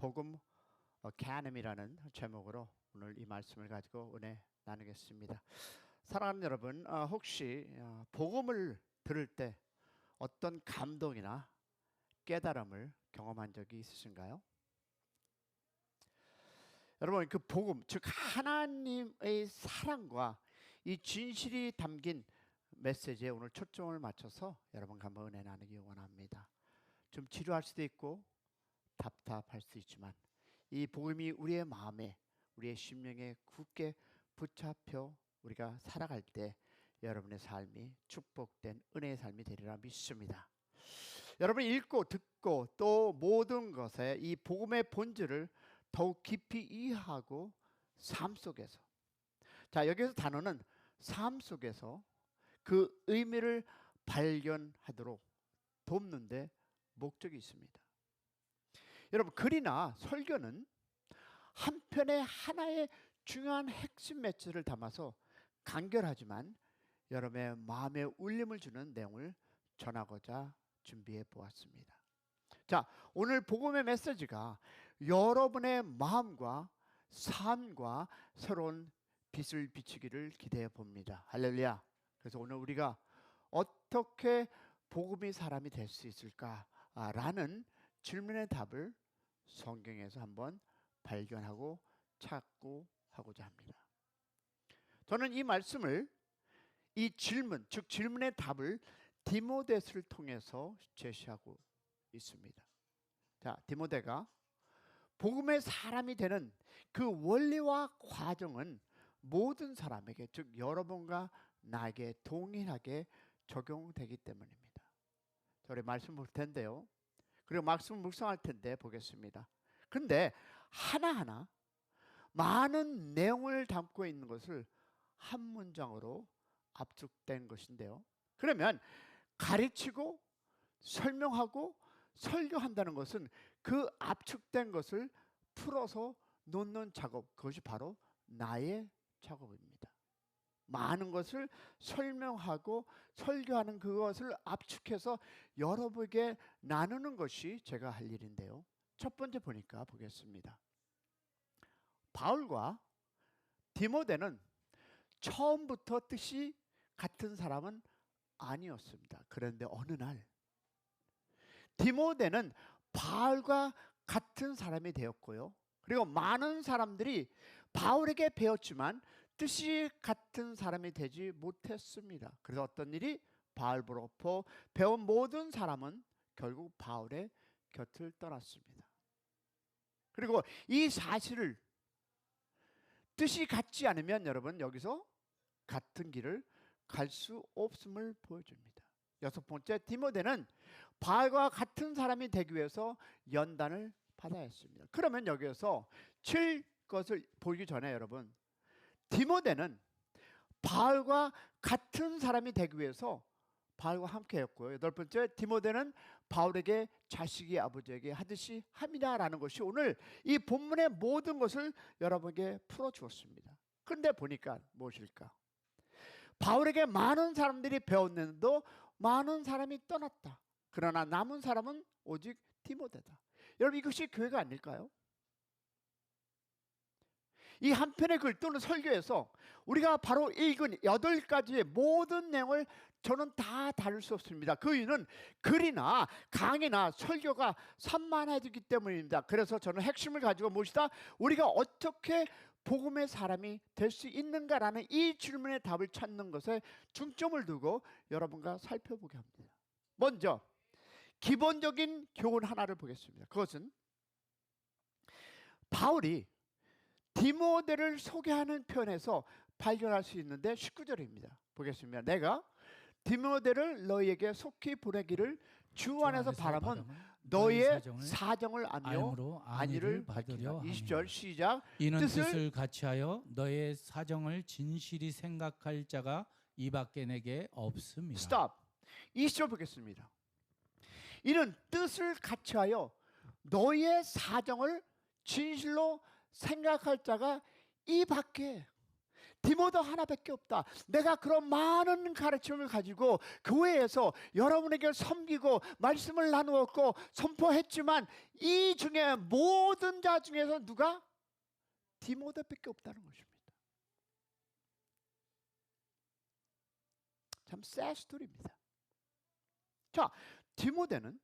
복음 캐넘이라는 제목으로 오늘 이 말씀을 가지고 은혜 나누겠습니다. 사랑하는 여러분, 혹시 복음을 들을 때 어떤 감동이나 깨달음을 경험한 적이 있으신가요? 여러분, 그 복음, 즉 하나님의 사랑과 이 진실이 담긴 메시지에 오늘 초점을 맞춰서 여러분과 한번 은혜 나누기 원합니다. 좀 지루할 수도 있고 답답할 수 있지만 이 복음이 우리의 마음에, 우리의 심령에 굳게 붙잡혀 우리가 살아갈 때 여러분의 삶이 축복된 은혜의 삶이 되리라 믿습니다. 여러분이 읽고 듣고 또 모든 것에 이 복음의 본질을 더욱 깊이 이해하고 삶 속에서, 자, 여기서 단어는 삶 속에서 그 의미를 발견하도록 돕는데 목적이 있습니다. 여러분, 글이나 설교는 한편의 하나의 중요한 핵심 메시지를 담아서 간결하지만 여러분의 마음에 울림을 주는 내용을 전하고자 준비해 보았습니다. 자, 오늘 복음의 메시지가 여러분의 마음과 삶과 새로운 빛을 비추기를 기대해 봅니다. 할렐루야. 그래서 오늘 우리가 어떻게 복음의 사람이 될 수 있을까라는 질문의 답을 성경에서 한번 발견하고 찾고 하고자 합니다. 저는 이 말씀을, 이 질문, 즉 질문의 답을 디모데서를 통해서 제시하고 있습니다. 자, 디모데가 복음의 사람이 되는 그 원리와 과정은 모든 사람에게, 즉 여러분과 나에게 동일하게 적용되기 때문입니다. 저희 말씀 볼 텐데요. 그리고 말씀을 묵상할 텐데 보겠습니다. 그런데 하나하나 많은 내용을 담고 있는 것을 한 문장으로 압축된 것인데요. 그러면 가르치고 설명하고 설교한다는 것은 그 압축된 것을 풀어서 놓는 작업, 그것이 바로 나의 작업입니다. 많은 것을 설명하고 설교하는 그것을 압축해서 여러분에게 나누는 것이 제가 할 일인데요. 첫 번째 보겠습니다. 바울과 디모데는 처음부터 뜻이 같은 사람은 아니었습니다. 그런데 어느 날 디모데는 바울과 같은 사람이 되었고요. 그리고 많은 사람들이 바울에게 배웠지만 뜻이 같은 사람이 되지 못했습니다. 그래서 어떤 일이, 바울로부터 배운 모든 사람은 결국 바울의 곁을 떠났습니다. 그리고 이 사실을, 뜻이 같지 않으면 여러분 여기서 같은 길을 갈 수 없음을 보여줍니다. 여섯 번째, 디모데는 바울과 같은 사람이 되기 위해서 연단을 받아야 했습니다. 그러면 여기에서 칠 것을 보기 전에 여러분, 디모데는 바울과 같은 사람이 되기 위해서 바울과 함께 했고요. 여덟 번째, 디모데는 바울에게 자식이 아버지에게 하듯이 합니다라는 것이 오늘 이 본문의 모든 것을 여러분에게 풀어주었습니다. 그런데 보니까 무엇일까? 바울에게 많은 사람들이 배웠는데도 많은 사람이 떠났다. 그러나 남은 사람은 오직 디모데다. 여러분, 이것이 교회가 아닐까요? 이 한 편의 글 또는 설교에서 우리가 바로 읽은 8가지의 모든 내용을 저는 다 다룰 수 없습니다. 그 이유는 글이나 강의나 설교가 산만해지기 때문입니다. 그래서 저는 핵심을 가지고 무엇이다? 우리가 어떻게 복음의 사람이 될 수 있는가라는 이 질문의 답을 찾는 것에 중점을 두고 여러분과 살펴보게 합니다. 먼저 기본적인 교훈 하나를 보겠습니다. 그것은 바울이 디모데를 소개하는 편에서 발견할 수 있는데 19절입니다. 보겠습니다. 내가 디모데를 너희에게 속히 보내기를 주 안에서 바라면 너희의 사정을 알며 안위를 받으려 함이라. 20절 시작. 이는 뜻을 같이하여 너의 사정을 진실이 생각할 자가 이 밖에 내게 없음이라. 스톱. 20절 보겠습니다. 이는 뜻을 같이하여 너희의 사정을 진실로 생각할 자가 이 밖에, 디모데 하나밖에 없다. 내가 그런 많은 가르침을 가지고 교회에서 여러분에게 섬기고 말씀을 나누었고 선포했지만 이 중에 모든 자 중에서 누가? 디모데밖에 없다는 것입니다. 참 sad 스토리입니다. 자, 디모데는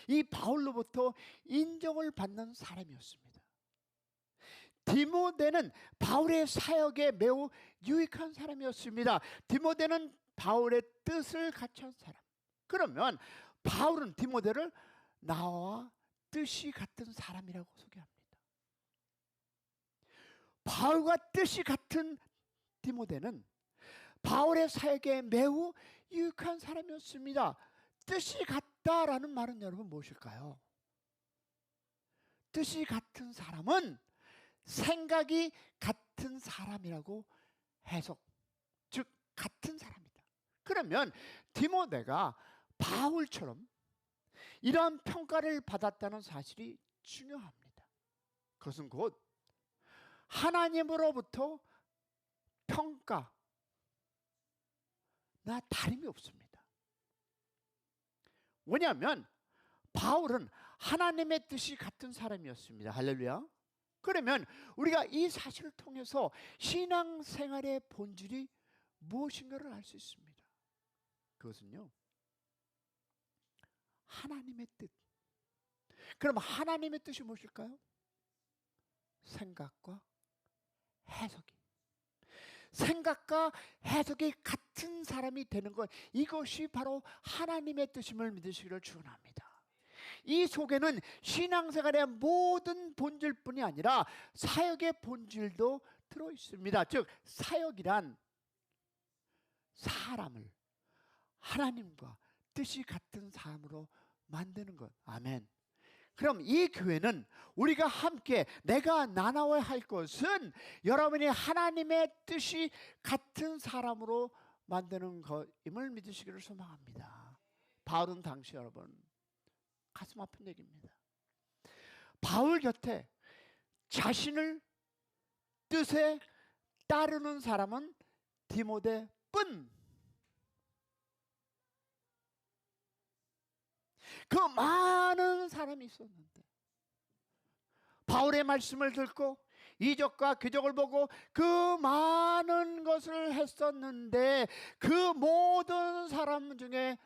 이 바울로부터 인정을 받는 사람이었습니다. 디모데는 바울의 사역에 매우 유익한 사람이었습니다. 디모데는 바울의 뜻을 같이 한 사람. 그러면 바울은 디모데를 나와 뜻이 같은 사람이라고 소개합니다. 바울과 뜻이 같은 디모데는 바울의 사역에 매우 유익한 사람이었습니다. 뜻이 같다라는 말은 여러분 무엇일까요? 뜻이 같은 사람은 생각이 같은 사람이라고 해석, 즉 같은 사람이다. 그러면 디모데가 바울처럼 이러한 평가를 받았다는 사실이 중요합니다. 그것은 곧 하나님으로부터 평가나 다름이 없습니다. 왜냐하면 바울은 하나님의 뜻이 같은 사람이었습니다. 할렐루야. 그러면 우리가 이 사실을 통해서 신앙생활의 본질이 무엇인가를 알 수 있습니다. 그것은요, 하나님의 뜻. 그럼 하나님의 뜻이 무엇일까요? 생각과 해석이. 생각과 해석이 같은 사람이 되는 것, 이것이 바로 하나님의 뜻임을 믿으시기를 축원합니다. 이 속에는 신앙생활의 모든 본질뿐이 아니라 사역의 본질도 들어 있습니다. 즉 사역이란 사람을 하나님과 뜻이 같은 사람으로 만드는 것. 아멘. 그럼 이 교회는 우리가 함께 내가 나눠야 할 것은 여러분이 하나님의 뜻이 같은 사람으로 만드는 것임을 믿으시기를 소망합니다. 바울은 당시 여러분 가슴 아픈 얘기입니다. 바울 곁에 자신을 뜻에 따르는 사람은 디모데뿐. 그 많은 사람이 있었는데 바울의 말씀을 듣고 이적과 기적을 보고 그 많은 것을 했었는데 그 모든 사람 중에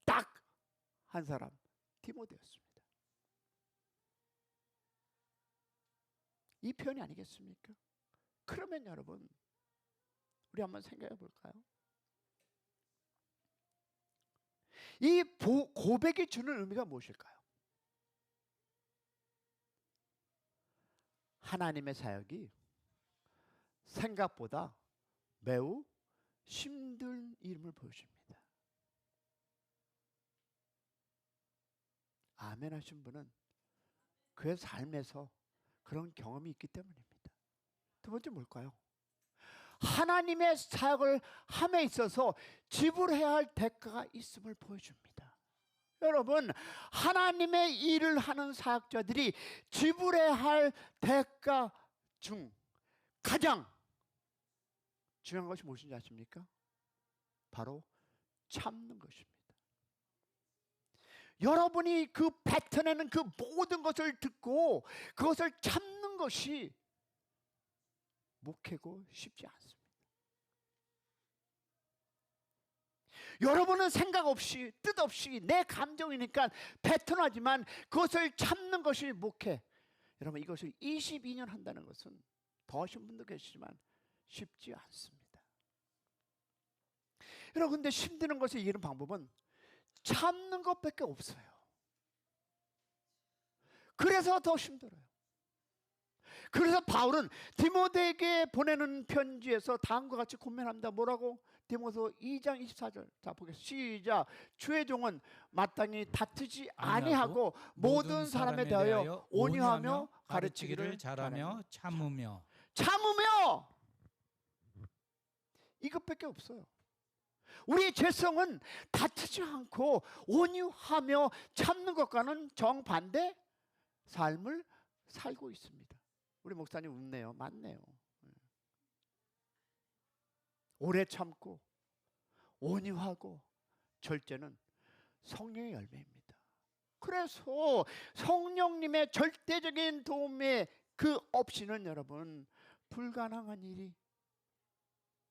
딱 한 사람, 디모데였습니다. 이 표현이 아니겠습니까? 그러면 여러분 우리 한번 생각해 볼까요? 이 고백이 주는 의미가 무엇일까요? 하나님의 사역이 생각보다 매우 힘든 일임을 보여줍니다. 아멘 하신 분은 그의 삶에서 그런 경험이 있기 때문입니다. 두 번째 뭘까요? 하나님의 사역을 함에 있어서 지불해야 할 대가가 있음을 보여줍니다. 여러분, 하나님의 일을 하는 사역자들이 지불해야 할 대가 중 가장 중요한 것이 무엇인지 아십니까? 바로 참는 것입니다. 여러분이 그 뱉어내는 그 모든 것을 듣고 그것을 참는 것이 목회고 쉽지 않습니다. 여러분은 생각 없이 뜻 없이 내 감정이니까 뱉어나지만 그것을 참는 것이 목회. 여러분 이것을 22년 한다는 것은 더 하신 분도 계시지만 쉽지 않습니다. 여러분 근데 힘드는 것을 이기는 방법은 참는 것밖에 없어요. 그래서 더 힘들어요. 그래서 바울은 디모데에게 보내는 편지에서 다음과 같이 고면합니다. 뭐라고? 디모서 2장 24절. 자 보겠습니다. 시작. 주의 종은 마땅히 다투지 아니하고 모든 사람에 대하여 온유하며 가르치기를 잘하며 참으며 이것밖에 없어요. 우리의 죄성은 다투지 않고 온유하며 참는 것과는 정반대 삶을 살고 있습니다. 우리 목사님 웃네요. 맞네요. 오래 참고 온유하고 절제는 성령의 열매입니다. 그래서 성령님의 절대적인 도움에 그 없이는 여러분 불가능한 일이.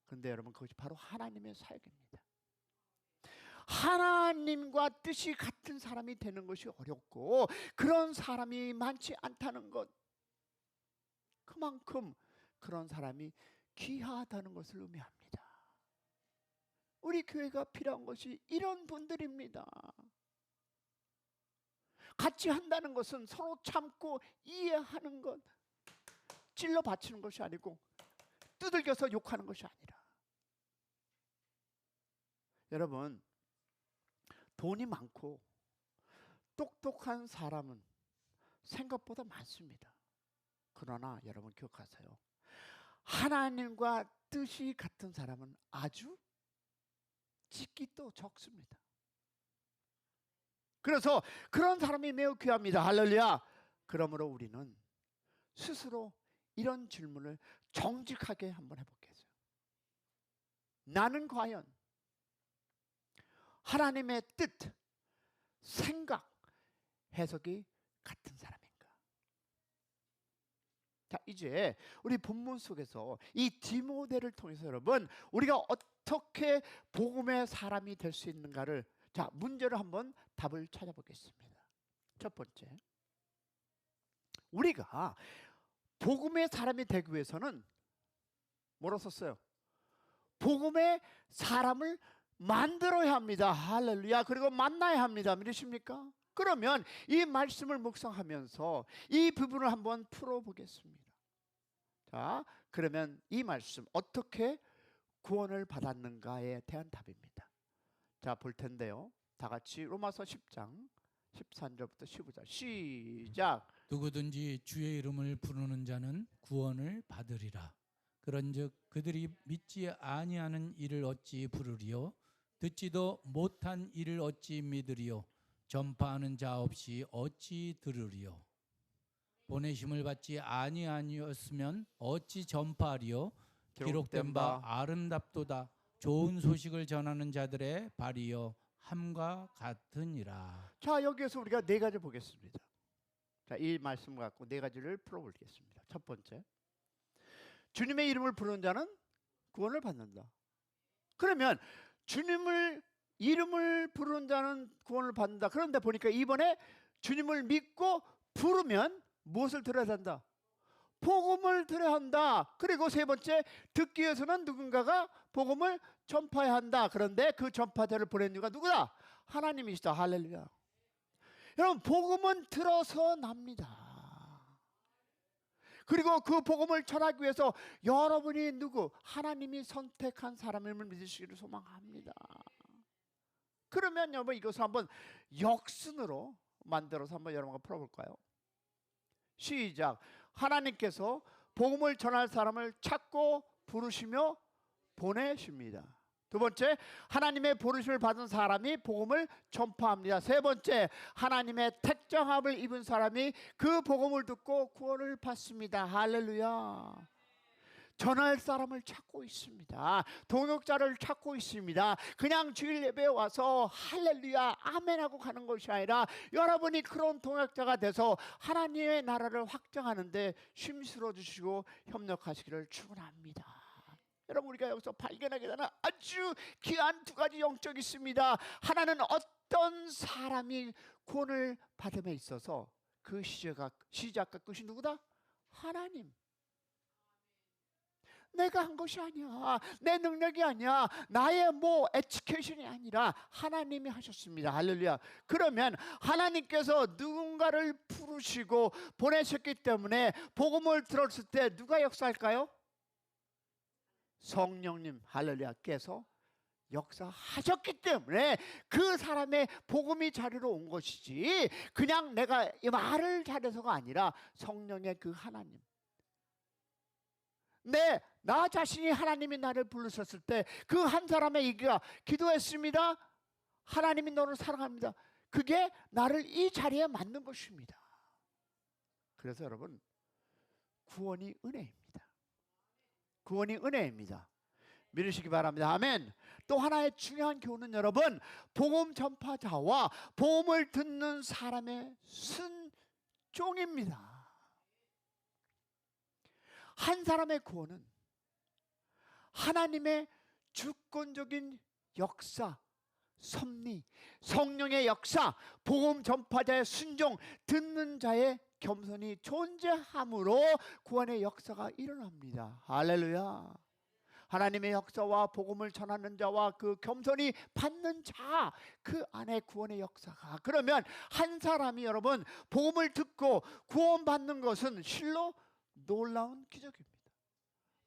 그런데 여러분 그것이 바로 하나님의 사역입니다. 하나님과 뜻이 같은 사람이 되는 것이 어렵고 그런 사람이 많지 않다는 것, 그만큼 그런 사람이 귀하다는 것을 의미합니다. 우리 교회가 필요한 것이 이런 분들입니다. 같이 한다는 것은 서로 참고 이해하는 것, 찔러 바치는 것이 아니고 두들겨서 욕하는 것이 아니라. 여러분, 돈이 많고 똑똑한 사람은 생각보다 많습니다. 그러나 여러분 기억하세요. 하나님과 뜻이 같은 사람은 아주 짓기도 적습니다. 그래서 그런 사람이 매우 귀합니다. 할렐루야. 그러므로 우리는 스스로 이런 질문을 정직하게 한번 해보겠어요. 나는 과연 하나님의 뜻, 생각, 해석이 같은 사람인가? 자, 이제 우리 본문 속에서 이 디모데를 통해서 여러분 우리가 어떻게 복음의 사람이 될 수 있는가를, 자, 문제를 한번 답을 찾아보겠습니다. 첫 번째, 우리가 복음의 사람이 되기 위해서는 뭐라 썼어요? 복음의 사람을 만들어야 합니다. 할렐루야. 그리고 만나야 합니다. 믿으십니까? 그러면 이 말씀을 묵상하면서 이 부분을 한번 풀어보겠습니다. 자, 그러면 이 말씀 어떻게 구원을 받았는가에 대한 답입니다. 자, 볼 텐데요. 다 같이 로마서 10장 13절부터 15절 시작. 누구든지 주의 이름을 부르는 자는 구원을 받으리라. 그런즉 그들이 믿지 아니하는 이를 어찌 부르리요? 듣지도 못한 이를 어찌 믿으리요? 전파하는 자 없이 어찌 들으리요? 보내심을 받지 아니하였으면 어찌 전파하리요? 기록된 바 아름답도다. 좋은 소식을 전하는 자들의 발이여 함과 같으니라. 자, 여기에서 우리가 네 가지 보겠습니다. 자, 이 말씀 갖고 네 가지를 풀어보겠습니다. 첫 번째, 주님의 이름을 부르는 자는 구원을 받는다. 그러면 주님을 이름을 부르는 자는 구원을 받는다. 그런데 보니까 이번에 주님을 믿고 부르면 무엇을 들어야 한다? 복음을 들어야 한다. 그리고 세 번째, 듣기 위해서는 누군가가 복음을 전파해야 한다. 그런데 그 전파자를 보낸 이가 누구다? 하나님이시다. 할렐루야. 여러분, 복음은 들어서 납니다. 그리고 그 복음을 전하기 위해서 여러분이 누구? 하나님이 선택한 사람임을 믿으시기를 소망합니다. 그러면 여러분 이것을 한번 역순으로 만들어서 한번 여러분과 풀어볼까요? 시작. 하나님께서 복음을 전할 사람을 찾고 부르시며 보내십니다. 두 번째, 하나님의 부르심을 받은 사람이 복음을 전파합니다. 세 번째, 하나님의 택정함을 입은 사람이 그 복음을 듣고 구원을 받습니다. 할렐루야. 전할 사람을 찾고 있습니다. 동역자를 찾고 있습니다. 그냥 주일 예배에 와서 할렐루야 아멘하고 가는 것이 아니라 여러분이 그런 동역자가 돼서 하나님의 나라를 확장하는데 힘쓸어 주시고 협력하시기를 축원합니다. 여러분, 우리가 여기서 발견하게 되는 아주 귀한 두 가지 영적이 있습니다. 하나는 어떤 사람이 구원을 받음에 있어서 그 시작과 끝이 누구다? 하나님. 내가 한 것이 아니야. 내 능력이 아니야. 나의 에듀케이션이 아니라 하나님이 하셨습니다. 할렐루야. 그러면 하나님께서 누군가를 부르시고 보내셨기 때문에 복음을 들었을 때 누가 역사할까요? 성령님, 할렐루야께서 역사하셨기 때문에 그 사람의 복음이 자리로 온 것이지 그냥 내가 말을 잘해서가 아니라 성령의 그 하나님, 나 자신이 하나님이 나를 부르셨을 때 그 한 사람의 얘기가 기도했습니다. 하나님이 너를 사랑합니다. 그게 나를 이 자리에 맞는 것입니다. 그래서 여러분, 구원이 은혜입니다. 구원이 은혜입니다. 믿으시기 바랍니다. 아멘. 또 하나의 중요한 교훈은 여러분, 복음 전파자와 복음을 듣는 사람의 순종입니다. 한 사람의 구원은 하나님의 주권적인 역사, 섭리, 성령의 역사, 복음 전파자의 순종, 듣는 자의 겸손이 존재함으로 구원의 역사가 일어납니다. 할렐루야. 하나님의 역사와 복음을 전하는 자와 그 겸손히 받는 자, 그 안에 구원의 역사가. 그러면 한 사람이 여러분 복음을 듣고 구원받는 것은 실로 놀라운 기적입니다.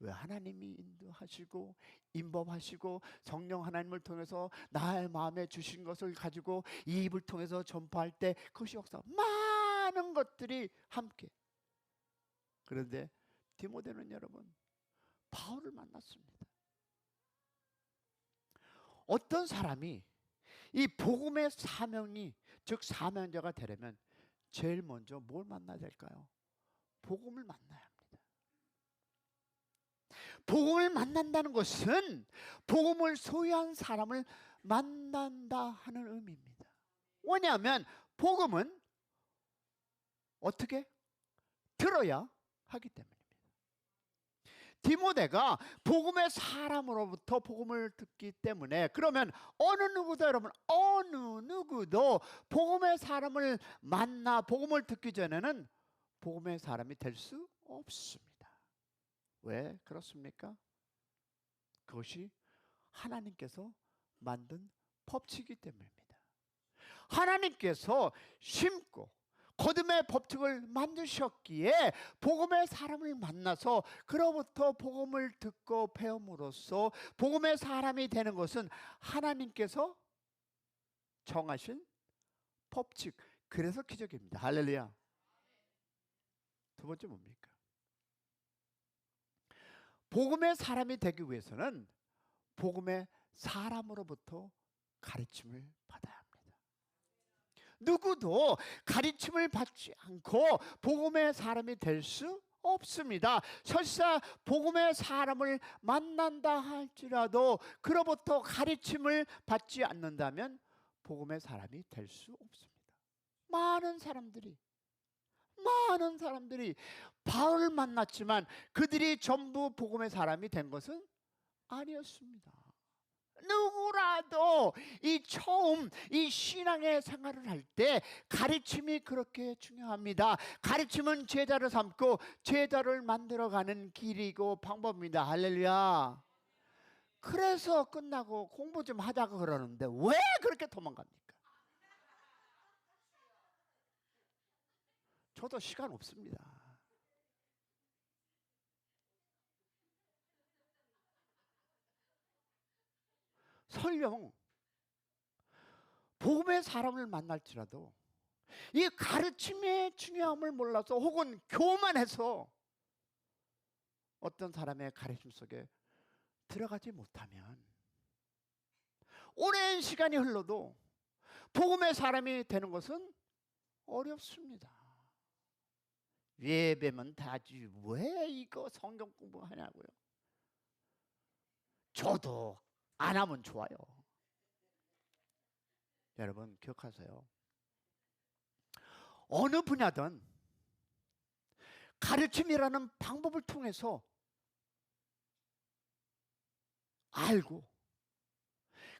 왜? 하나님이 인도하시고 인법하시고 성령 하나님을 통해서 나의 마음에 주신 것을 가지고 이 입을 통해서 전파할 때 그것이 역사, 많은 것들이 함께. 그런데 디모데는 여러분 바울을 만났습니다. 어떤 사람이 이 복음의 사명이, 즉 사명자가 되려면 제일 먼저 뭘 만나야 될까요? 복음을 만나야 합니다. 복음을 만난다는 것은 복음을 소유한 사람을 만난다 하는 의미입니다. 왜냐하면 복음은 어떻게 들어야 하기 때문입니다. 디모데가 복음의 사람으로부터 복음을 듣기 때문에, 그러면 어느 누구도 여러분, 어느 누구도 복음의 사람을 만나 복음을 듣기 전에는 복음의 사람이 될 수 없습니다. 왜 그렇습니까? 그것이 하나님께서 만든 법칙이기 때문입니다. 하나님께서 심고 거듭의 법칙을 만드셨기에 복음의 사람을 만나서 그로부터 복음을 듣고 배움으로써 복음의 사람이 되는 것은 하나님께서 정하신 법칙, 그래서 기적입니다. 할렐루야. 두 번째 뭡니까? 복음의 사람이 되기 위해서는 복음의 사람으로부터 가르침을 받아야 합니다. 누구도 가르침을 받지 않고 복음의 사람이 될 수 없습니다. 설사 복음의 사람을 만난다 할지라도 그로부터 가르침을 받지 않는다면 복음의 사람이 될 수 없습니다. 많은 사람들이 바울을 만났지만 그들이 전부 복음의 사람이 된 것은 아니었습니다. 누구라도 처음 신앙의 생활을 할 때 가르침이 그렇게 중요합니다. 가르침은 제자를 삼고 제자를 만들어가는 길이고 방법입니다. 할렐루야. 그래서 끝나고 공부 좀 하자고 그러는데 왜 그렇게 도망갑니까? 저도 시간 없습니다. 설령 복음의 사람을 만날지라도 이 가르침의 중요함을 몰라서 혹은 교만해서 어떤 사람의 가르침 속에 들어가지 못하면 오랜 시간이 흘러도 복음의 사람이 되는 것은 어렵습니다. 예배면 다지 왜 이거 성경 공부하냐고요. 저도 안 하면 좋아요. 여러분 기억하세요. 어느 분야든 가르침이라는 방법을 통해서 알고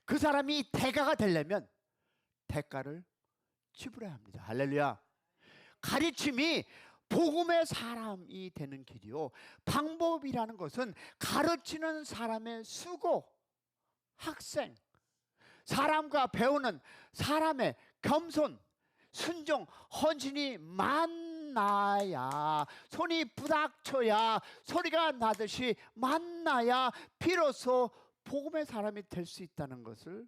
그 사람이 대가가 되려면 대가를 지불해야 합니다. 할렐루야. 가르침이 복음의 사람이 되는 길이요, 방법이라는 것은 가르치는 사람의 수고, 학생, 사람과 배우는 사람의 겸손, 순종, 헌신이 만나야, 손이 부닥쳐야, 소리가 나듯이 만나야 비로소 복음의 사람이 될 수 있다는 것을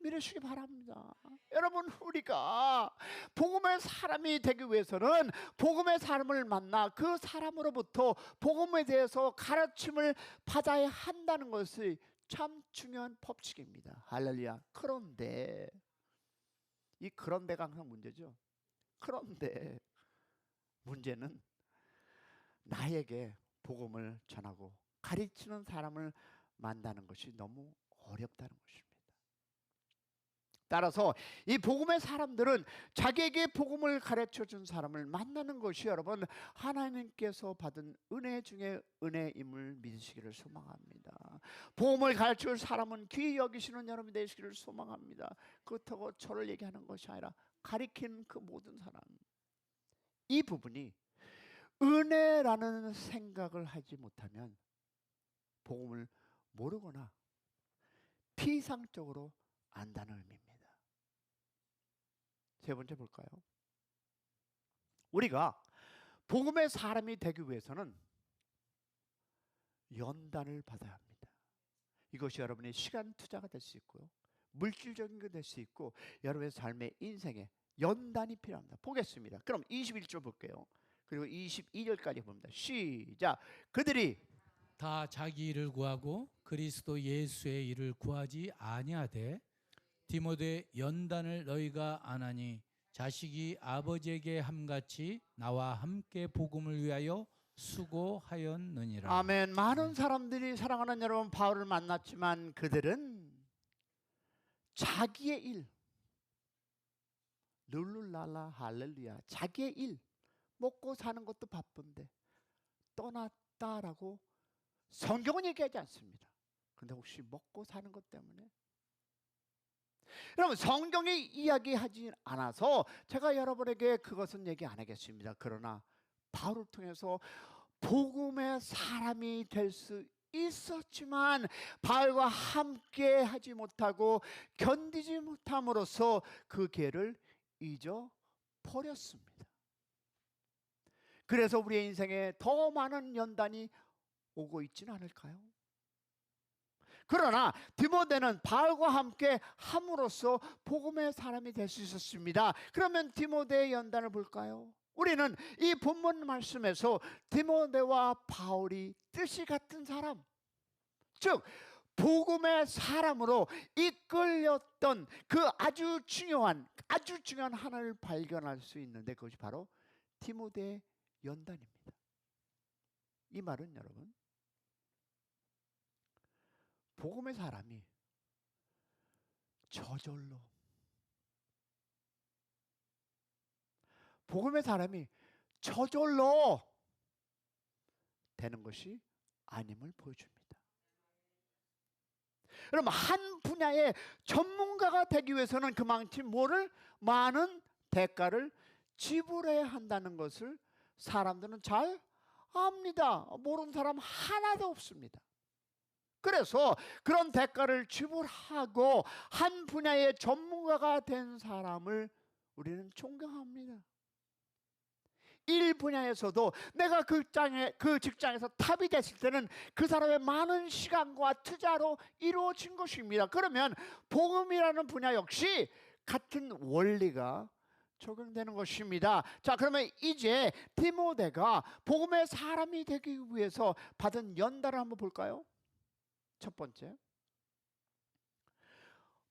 믿으시기 바랍니다. 여러분, 우리가 복음의 사람이 되기 위해서는 복음의 사람을 만나 그 사람으로부터 복음에 대해서 가르침을 받아야 한다는 것이 참 중요한 법칙입니다. 할렐루야. 그런데 이 그런데가 항상 문제죠. 그런데 문제는 나에게 복음을 전하고 가르치는 사람을 만나는 것이 너무 어렵다는 것입니다. 따라서 이 복음의 사람들은 자기에게 복음을 가르쳐준 사람을 만나는 것이 여러분 하나님께서 받은 은혜 중에 은혜임을 믿으시기를 소망합니다. 복음을 가르쳐줄 사람은 귀히 여기시는 여러분이 되시기를 소망합니다. 그렇다고 저를 얘기하는 것이 아니라 가리키는 그 모든 사람, 이 부분이 은혜라는 생각을 하지 못하면 복음을 모르거나 피상적으로 안다는 의미입니다. 세 번째 볼까요? 우리가 복음의 사람이 되기 위해서는 연단을 받아야 합니다. 이것이 여러분의 시간 투자가 될 수 있고요, 물질적인 게 될 수 있고, 여러분의 삶의 인생에 연단이 필요합니다. 보겠습니다. 그럼 21절 볼게요. 그리고 22절까지 봅니다. 시작. 그들이 다 자기 일을 구하고 그리스도 예수의 일을 구하지 아니하되 디모데 연단을 너희가 안 하니 자식이 아버지에게 함같이 나와 함께 복음을 위하여 수고하였느니라. 아멘. 많은 사람들이, 사랑하는 여러분, 바울을 만났지만 그들은 자기의 일, 룰루랄라 할렐루야, 자기의 일, 먹고 사는 것도 바쁜데 떠났다라고 성경은 얘기하지 않습니다. 그런데 혹시 먹고 사는 것 때문에, 여러분 성경이 이야기하지 않아서 제가 여러분에게 그것은 얘기 안 하겠습니다. 그러나 바울을 통해서 복음의 사람이 될 수 있었지만 바울과 함께 하지 못하고 견디지 못함으로써 그 기회를 잊어버렸습니다. 그래서 우리의 인생에 더 많은 연단이 오고 있지는 않을까요? 그러나 디모데는 바울과 함께 함으로써 복음의 사람이 될 수 있었습니다. 그러면 디모데의 연단을 볼까요? 우리는 이 본문 말씀에서 디모데와 바울이 뜻이 같은 사람, 즉 복음의 사람으로 이끌렸던 그 아주 중요한 하나를 발견할 수 있는데, 그것이 바로 디모데의 연단입니다. 이 말은 여러분, 복음의 사람이 저절로, 복음의 사람이 저절로 되는 것이 아님을 보여줍니다. 여러분, 한 분야의 전문가가 되기 위해서는 그만큼 뭐를, 많은 대가를 지불해야 한다는 것을 사람들은 잘 압니다. 모르는 사람 하나도 없습니다. 그래서 그런 대가를 지불하고 한 분야의 전문가가 된 사람을 우리는 존경합니다. 일 분야에서도 내가 그 직장에서 탑이 됐을 때는 그 사람의 많은 시간과 투자로 이루어진 것입니다. 그러면 복음이라는 분야 역시 같은 원리가 적용되는 것입니다. 자, 그러면 이제 디모데가 복음의 사람이 되기 위해서 받은 연단을 한번 볼까요? 첫 번째,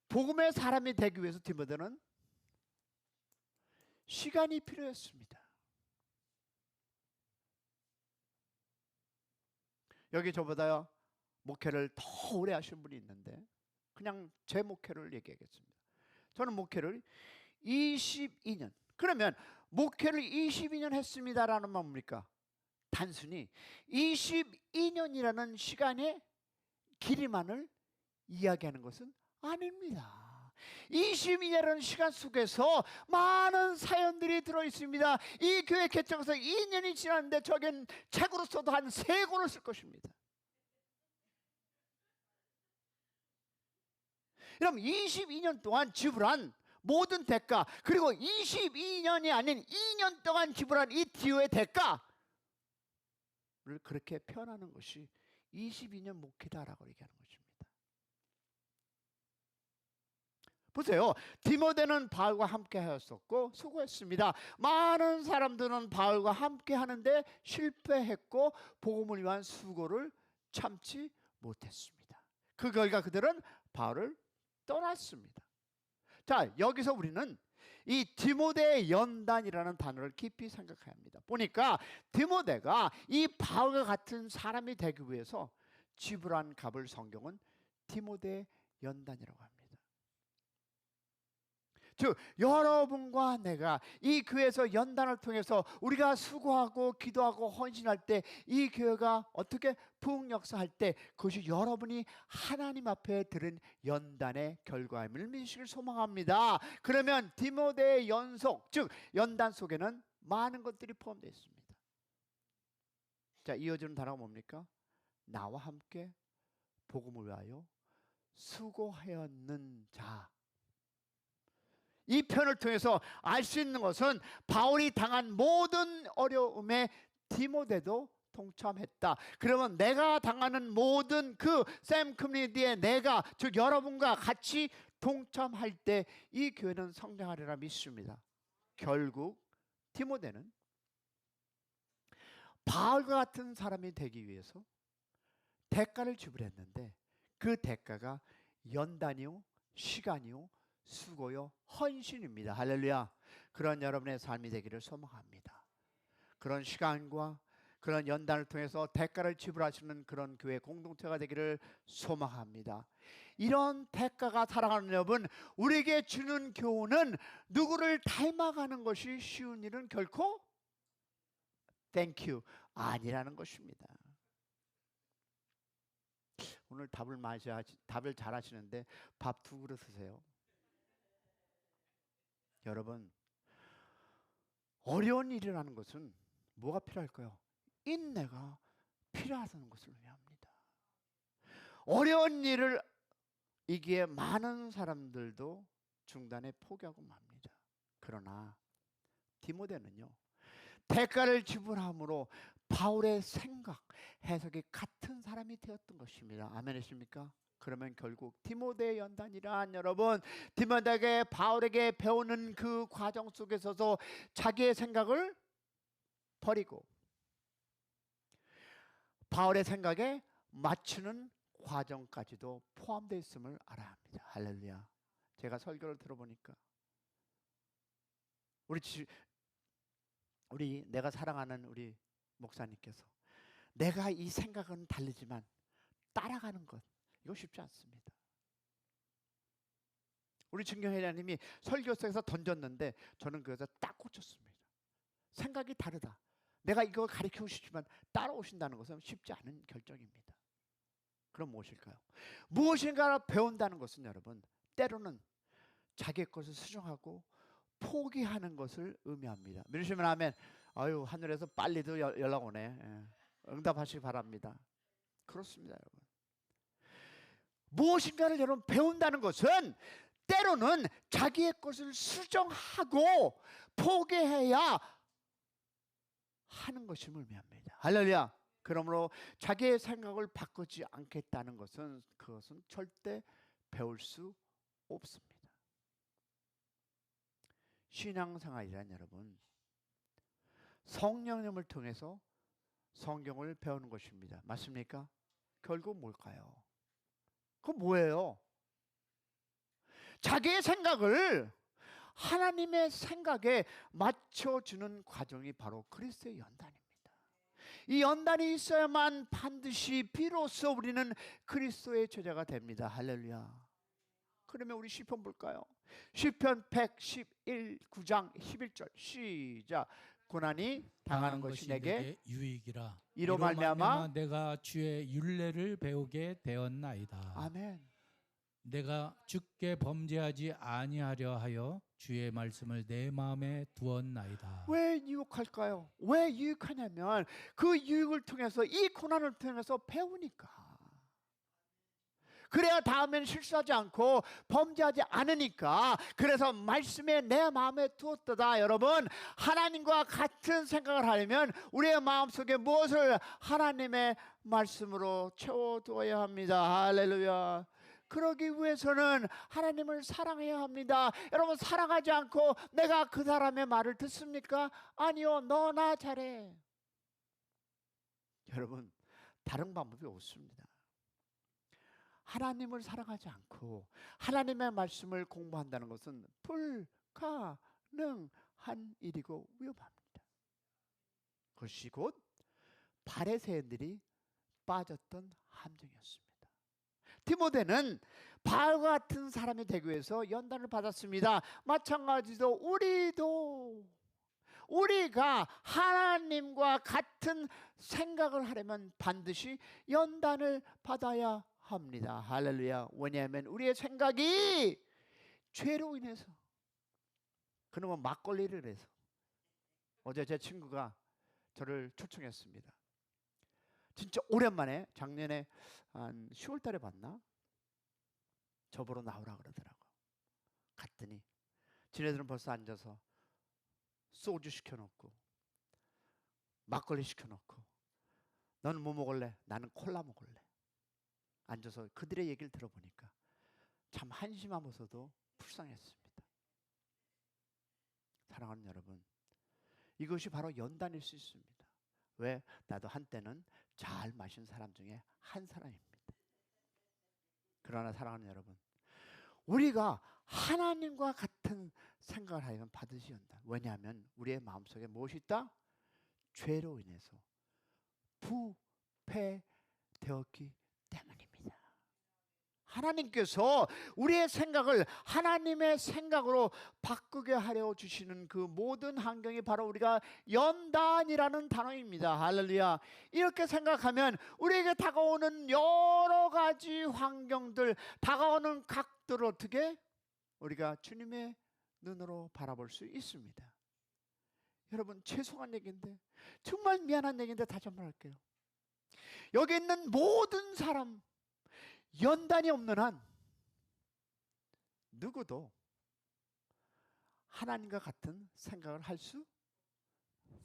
복음의 사람이 되기 위해서 디모데는 시간이 필요했습니다. 여기 저보다 목회를 더 오래 하신 분이 있는데 그냥 제 목회를 얘기하겠습니다. 저는 목회를 22년, 그러면 목회를 22년 했습니다라는 말 뭡니까? 단순히 22년이라는 시간의 길이만을 이야기하는 것은 아닙니다. 22년이라는 시간 속에서 많은 사연들이 들어있습니다. 이 교회 개척해서 2년이 지났는데 저겐 책으로 써도 한 3권을 쓸 것입니다. 그럼 22년 동안 지불한 모든 대가, 그리고 22년이 아닌 2년 동안 지불한 이 뒤의 대가를 그렇게 표현하는 것이 22년 목회다라고 얘기하는 것입니다. 보세요. 디모데는 바울과 함께 하였었고 수고했습니다. 많은 사람들은 바울과 함께 하는데 실패했고 복음을 위한 수고를 참지 못했습니다. 그 결과 그들은 바울을 떠났습니다. 자, 여기서 우리는 이 디모데의 연단이라는 단어를 깊이 생각해야 합니다. 보니까 디모데가 이 바울과 같은 사람이 되기 위해서 지불한 값을 성경은 디모데 연단이라고 합니다. 즉 여러분과 내가 이 교회에서 연단을 통해서 우리가 수고하고 기도하고 헌신할 때 이 교회가 어떻게 부흥역사할 때 그것이 여러분이 하나님 앞에 들은 연단의 결과임을 믿으시길 소망합니다. 그러면 디모데의 연속 즉 연단 속에는 많은 것들이 포함되어 있습니다. 자, 이어지는 단어가 뭡니까? 나와 함께 복음을 위하여 수고하였는 자. 이 편을 통해서 알 수 있는 것은 바울이 당한 모든 어려움에 디모데도 동참했다. 그러면 내가 당하는 모든 그 샘 커뮤니티에 내가 즉 여러분과 같이 동참할 때 이 교회는 성장하리라 믿습니다. 결국 디모데는 바울과 같은 사람이 되기 위해서 대가를 지불했는데 그 대가가 연단이요, 시간이요, 수고요, 헌신입니다. 할렐루야. 그런 여러분의 삶이 되기를 소망합니다. 그런 시간과 그런 연단을 통해서 대가를 지불하시는 그런 교회 공동체가 되기를 소망합니다. 이런 대가가 사랑하는 여러분, 우리에게 주는 교훈은 누구를 닮아가는 것이 쉬운 일은 결코 땡큐 아니라는 것입니다. 오늘 답을 잘 하시는데 밥 2그릇 드세요. 여러분, 어려운 일이라는 것은 뭐가 필요할까요? 인내가 필요하다는 것을 의미합니다. 어려운 일을 이기에 많은 사람들도 중단에 포기하고 맙니다. 그러나 디모데는요, 대가를 지불함으로 바울의 생각, 해석이 같은 사람이 되었던 것입니다. 아멘이십니까? 그러면 결국 디모데의 연단이란 여러분, 디모데에게 바울에게 배우는 그 과정 속에서도 자기의 생각을 버리고 바울의 생각에 맞추는 과정까지도 포함되어 있음을 알아야 합니다. 할렐루야. 제가 설교를 들어보니까 내가 사랑하는 우리 목사님께서 내가 이 생각은 다르지만 따라가는 것 이거 쉽지 않습니다. 우리 증경회장님이 설교석에서 던졌는데 저는 그래서 딱 꽂혔습니다. 생각이 다르다. 내가 이거 가르치고 싶지만 따라오신다는 것은 쉽지 않은 결정입니다. 그럼 무엇일까요? 무엇인가를 배운다는 것은 여러분 때로는 자기의 것을 수정하고 포기하는 것을 의미합니다. 믿으시면 아멘. 아유, 하늘에서 빨리도 연락 오네. 예. 응답하시기 바랍니다. 그렇습니다, 여러분. 무엇인가를 여러분 배운다는 것은 때로는 자기의 것을 수정하고 포기해야 하는 것임을 의미합니다. 할렐루야. 그러므로 자기의 생각을 바꾸지 않겠다는 것은 그것은 절대 배울 수 없습니다. 신앙생활이란 여러분 성령님을 통해서 성경을 배우는 것입니다. 맞습니까? 결국 뭘까요? 그건 뭐예요? 자기의 생각을 하나님의 생각에 맞춰주는 과정이 바로 그리스도의 연단입니다. 이 연단이 있어야만 반드시 비로소 우리는 그리스도의 제자가 됩니다. 할렐루야. 그러면 우리 시편 볼까요? 시편 111 9장 11절 시작. 고난이 당하는 것이 내게 유익이라. 이로 말미암아 내가 주의 율례를 배우게 되었나이다. 아멘. 내가 주께 범죄하지 아니하려 하여 주의 말씀을 내 마음에 두었나이다. 왜 유익할까요? 왜 유익하냐면 그 유익을 통해서 이 고난을 통해서 배우니까. 그래야 다음에는 실수하지 않고 범죄하지 않으니까. 그래서 말씀에 내 마음에 두었다. 여러분, 하나님과 같은 생각을 하려면 우리의 마음속에 무엇을 하나님의 말씀으로 채워두어야 합니다. 할렐루야. 그러기 위해서는 하나님을 사랑해야 합니다. 여러분, 사랑하지 않고 내가 그 사람의 말을 듣습니까? 아니요, 너 나 잘해. 여러분, 다른 방법이 없습니다. 하나님을 사랑하지 않고 하나님의 말씀을 공부한다는 것은 불가능한 일이고 위험합니다. 그것이 곧 바리새인들이 빠졌던 함정이었습니다. 디모데는 바울과 같은 사람이 되기 위해서 연단을 받았습니다. 마찬가지로 우리가 하나님과 같은 생각을 하려면 반드시 연단을 받아야 합니다. 할렐루야. 왜냐하면 우리의 생각이 죄로 인해서, 그놈은 막걸리를 해서, 어제 제 친구가 저를 초청했습니다. 진짜 오랜만에, 작년에 한 10월 달에 봤나? 저보러 나오라 그러더라고. 갔더니 지네들은 벌써 앉아서 소주 시켜놓고 막걸리 시켜놓고, 너는 뭐 먹을래? 나는 콜라 먹을래. 앉아서 그들의 얘기를 들어보니까 참 한심하면서도 불쌍했습니다. 사랑하는 여러분, 이것이 바로 연단일 수 있습니다. 왜? 나도 한때는 잘 마신 사람 중에 한 사람입니다. 그러나 사랑하는 여러분, 우리가 하나님과 같은 생각을 하면 반드시 연단. 왜냐하면 우리의 마음속에 무엇이 있다? 죄로 인해서 부패되었기 때문입니다. 하나님께서 우리의 생각을 하나님의 생각으로 바꾸게 하려 주시는 그 모든 환경이 바로 우리가 연단이라는 단어입니다. 할렐루야. 이렇게 생각하면 우리에게 다가오는 여러 가지 환경들, 다가오는 각도를 어떻게 우리가 주님의 눈으로 바라볼 수 있습니다. 여러분, 죄송한 얘기인데, 정말 미안한 얘기인데 다시 한번 할게요. 여기 있는 모든 사람, 연단이 없는 한 누구도 하나님과 같은 생각을 할 수,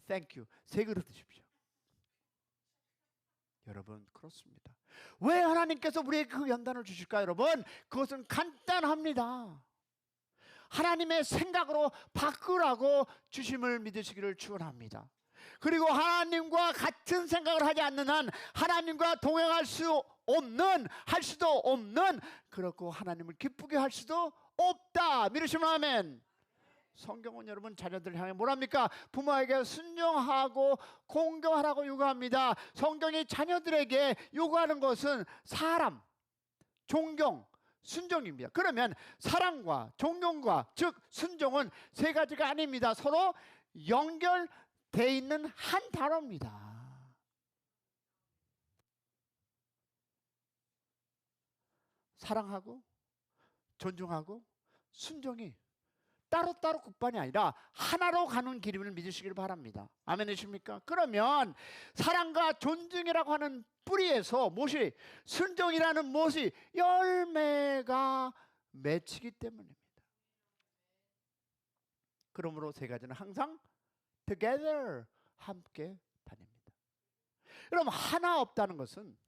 땡큐, 세 그릇 드십시오. 여러분, 그렇습니다. 왜 하나님께서 우리에게 그 연단을 주실까요? 여러분, 그것은 간단합니다. 하나님의 생각으로 바꾸라고 주심을 믿으시기를 축원합니다. 그리고 하나님과 같은 생각을 하지 않는 한 하나님과 동행할 수 없는, 할 수도 없는, 그렇고 하나님을 기쁘게 할 수도 없다. 믿으시면 아멘. 성경은 여러분 자녀들 향해 뭐랍니까? 부모에게 순종하고 공경하라고 요구합니다. 성경이 자녀들에게 요구하는 것은 사람, 존경, 순종입니다. 그러면 사랑과 존경과 즉 순종은 세 가지가 아닙니다. 서로 연결되어 있는 한 단어입니다. 사랑하고 존중하고 순종이 따로따로 국반이 아니라 하나로 가는 길임을 믿으시길 바랍니다. 아멘이십니까? 그러면 사랑과 존중이라고 하는 뿌리에서 무엇이, 순종이라는 무엇이 열매가 맺히기 때문입니다. 그러므로 세 가지는 항상 together, 함께 다닙니다. 여러분, 하나 없다는 것은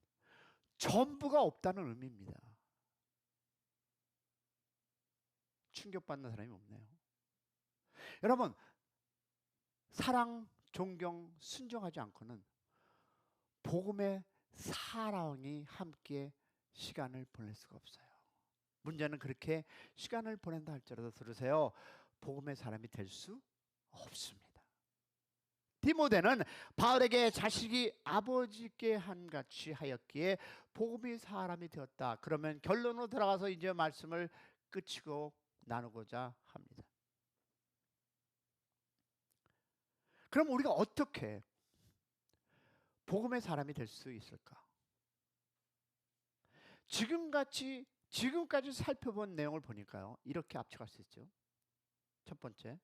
전부가 없다는 의미입니다. 충격받는 사람이 없네요. 여러분, 사랑, 존경, 순종하지 않고는 복음의 사랑이 함께 시간을 보낼 수가 없어요. 문제는 그렇게 시간을 보낸다 할지라도 들으세요, 복음의 사람이 될 수 없습니다. 디모데는 바울에게 자식이 아버지께 한 같이 하였기에 복음의 사람이 되었다. 그러면 결론으로 들어가서 이제 말씀을 끝이고 나누고자 합니다. 그럼 우리가 어떻게 복음의 사람이 될 수 있을까? 지금까지 살펴본 내용을 보니까요, 이렇게 압축할 수 있죠. 첫 번째,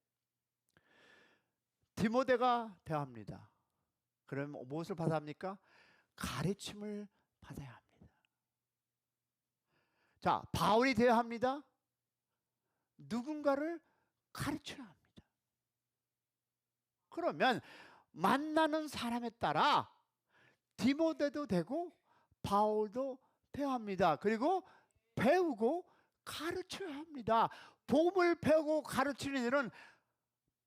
디모데가 대합니다. 그러면 무엇을 받아야 합니까? 가르침을 받아야 합니다. 자, 바울이 되어야 합니다. 누군가를 가르쳐야 합니다. 그러면 만나는 사람에 따라 디모데도 되고 바울도 되어야 합니다. 그리고 배우고 가르쳐야 합니다. 복음을 배우고 가르치는 일은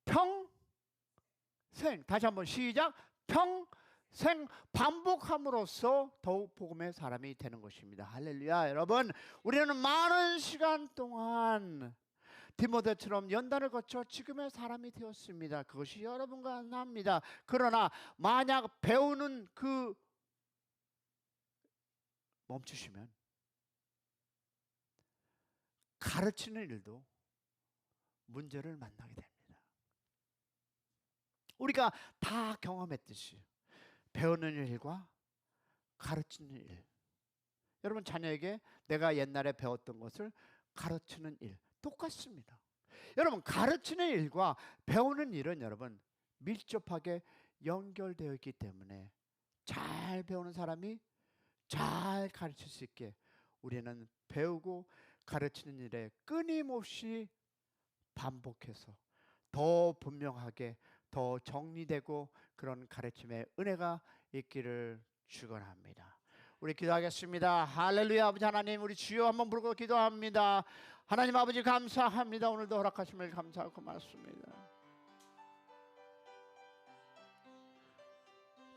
평생, 다시 한번 시작, 평생 반복함으로써 더욱 복음의 사람이 되는 것입니다. 할렐루야. 여러분, 우리는 많은 시간 동안 디모데처럼 연단을 거쳐 지금의 사람이 되었습니다. 그것이 여러분과 납니다. 그러나 만약 배우는 그 멈추시면 가르치는 일도 문제를 만나게 됩니다. 우리가 다 경험했듯이 배우는 일과 가르치는 일, 여러분 자녀에게 내가 옛날에 배웠던 것을 가르치는 일 똑같습니다. 여러분 가르치는 일과 배우는 일은 여러분 밀접하게 연결되어 있기 때문에 잘 배우는 사람이 잘 가르칠 수 있게 우리는 배우고 가르치는 일에 끊임없이 반복해서 더 분명하게 더 정리되고 그런 가르침의 은혜가 있기를 축원합니다. 우리 기도하겠습니다. 할렐루야. 아버지 하나님, 우리 주여 한번 부르고 기도합니다. 하나님 아버지 감사합니다. 오늘도 허락하심을 감사하고 고맙습니다.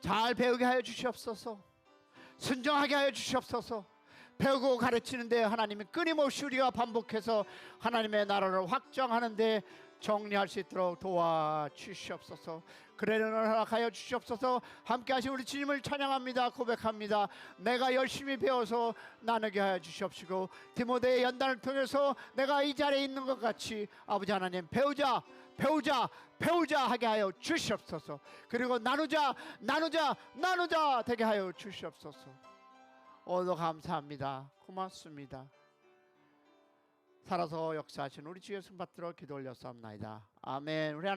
잘 배우게 하여 주시옵소서. 순종하게 하여 주시옵소서. 배우고 가르치는데 하나님이 끊임없이 우리가 반복해서 하나님의 나라를 확장하는데 정리할 수 있도록 도와주시옵소서. 그래는 허락하여 주시옵소서. 함께 하신 우리 주님을 찬양합니다. 고백합니다. 내가 열심히 배워서 나누게 하여 주시옵시고 디모데의 연단을 통해서 내가 이 자리에 있는 것 같이 아버지 하나님 배우자 하게 하여 주시옵소서. 그리고 나누자 되게 하여 주시옵소서. 오늘도 감사합니다. 고맙습니다. 살아서 역사하신 우리 주 예수 받들어 기도 올렸사옵나이다. 아멘. 우리